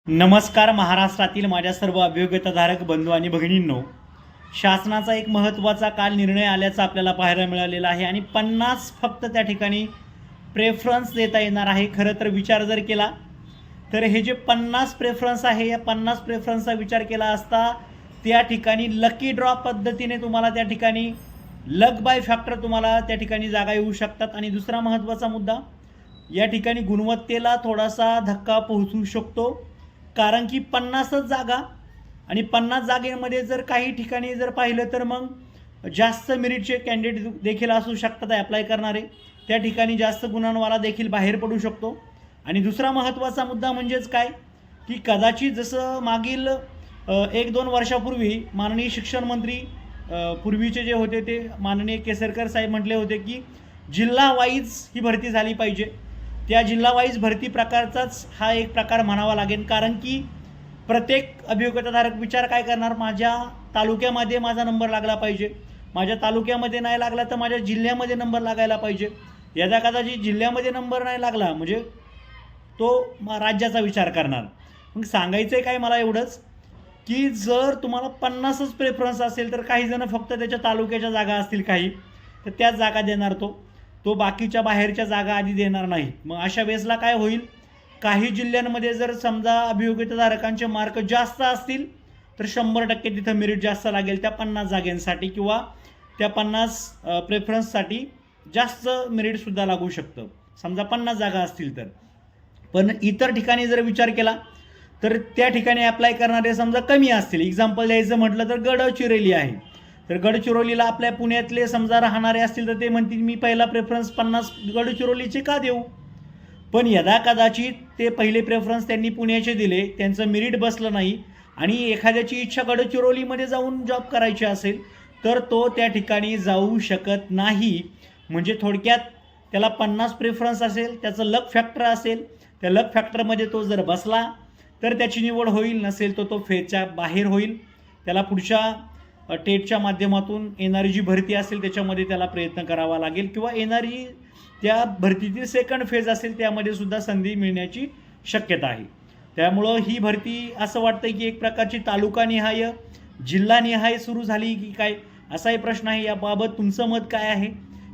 नमस्कार महाराष्ट्रातील माझ्या सर्व अभियोग्यताधारक बंधू आणि भगिनींनो, शासनाचा एक महत्त्वाचा काल निर्णय आल्याचा आपल्याला पाहायला मिळालेला आहे आणि 50 फक्त त्या ठिकाणी प्रेफरन्स देता येणार आहे। खरं तर विचार जर केला तर हे जे 50 प्रेफरन्स आहे, या 50 प्रेफरन्सचा विचार केला असता त्या ठिकाणी लकी ड्रॉ पद्धतीने तुम्हाला त्या ठिकाणी लक बाय फॅक्टर तुम्हाला त्या ठिकाणी जागा येऊ शकतात। आणि दुसरा महत्त्वाचा मुद्दा, या ठिकाणी गुणवत्तेला थोडासा धक्का पोहोचू शकतो, कारण की 50च जागा आणि 50 जागेमध्ये जर काही ठिकाणी जर पाहिलं तर मग जास्त मेरिटचे कॅन्डिडेट देखील असू शकतात अप्लाय करणारे, त्या ठिकाणी जास्त गुणांवाला देखील बाहेर पडू शकतो। आणि दुसरा महत्त्वाचा मुद्दा म्हणजेच काय की कदाचित जसं मागील 1-2 वर्षापूर्वी माननीय शिक्षण मंत्री पूर्वीचे जे होते ते माननीय केसरकर साहेब म्हटले होते की जिल्हा वाईज ही भरती झाली पाहिजे। त्या जिल्हा वाईज भरती प्रकारचाच हा एक प्रकार म्हणावा लागेल, कारण की प्रत्येक अभियोग्यताधारक विचार काय करणार, माझ्या तालुक्यामध्ये माझा नंबर लागला पाहिजे, माझ्या तालुक्यामध्ये नाही लागला तर माझ्या जिल्ह्यामध्ये नंबर लागायला पाहिजे। यदा कदाचित जिल्ह्यामध्ये नंबर नाही लागला म्हणजे तो राज्याचा विचार करणार। मग सांगायचं आहे काय मला एवढंच की जर तुम्हाला 50च प्रेफरन्स असेल तर काही जण फक्त त्याच्या तालुक्याच्या जागा असतील काही, तर त्याच जागा देणार तो बाकीच्या बाहेरच्या जागा आधी देणार नाही। मग अशा वेळेसला काय होईल, काही जिल्ह्यांमध्ये जर समजा अभियोग्यताधारकांचे मार्क जास्त असतील तर 100% तिथं मेरिट जास्त लागेल त्या 50 जागांसाठी, किंवा त्या 50 प्रेफरन्ससाठी जास्त मेरिटसुद्धा लागू शकतं समजा 50 जागा असतील तर। पण इतर ठिकाणी जर विचार केला तर त्या ठिकाणी अप्लाय करणारे समजा कमी असतील। एक्झाम्पल द्यायचं म्हटलं तर गडचिरोली आहे, तर गडचिरोलीला आपल्या पुण्यातले समजा राहणारे असतील तर ते म्हणतील मी पहिला प्रेफरन्स 50 गडचिरोलीचे का देऊ। पण यदा कदाचित ते पहिले प्रेफरन्स त्यांनी पुण्याचे दिले, त्यांचं मेरिट बसलं नाही आणि एखाद्याची इच्छा गडचिरोलीमध्ये जाऊन जॉब करायची असेल तर तो त्या ठिकाणी जाऊ शकत नाही। म्हणजे थोडक्यात त्याला 50 प्रेफरन्स असेल, त्याचं लक फॅक्टर असेल, त्या लक फॅक्टरमध्ये तो जर बसला तर त्याची निवड होईल, नसेल तो फेजच्या बाहेर होईल। त्याला पुढच्या टेटच्या माध्यमातून येणारी जी भरती असेल त्याच्यामध्ये त्याला प्रयत्न करावा लागेल, किंवा येणारी त्या भरतीतील सेकंड फेज असेल त्यामध्ये सुद्धा संधी मिळण्याची शक्यता आहे। त्यामुळं ही भरती असं वाटतं की एक प्रकारची तालुकानिहाय जिल्हानिहाय सुरू झाली की काय, असाही प्रश्न आहे। याबाबत तुमचं मत काय आहे।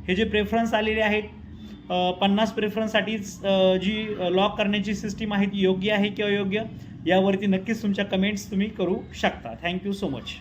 हे जे प्रेफरन्स आलेले आहेत 50 प्रेफरन्ससाठीच जी लॉक करण्याची सिस्टीम आहे ती योग्य आहे की अयोग्य, यावरती नक्कीच तुमच्या कमेंट्स तुम्ही करू शकता। Thank you so much.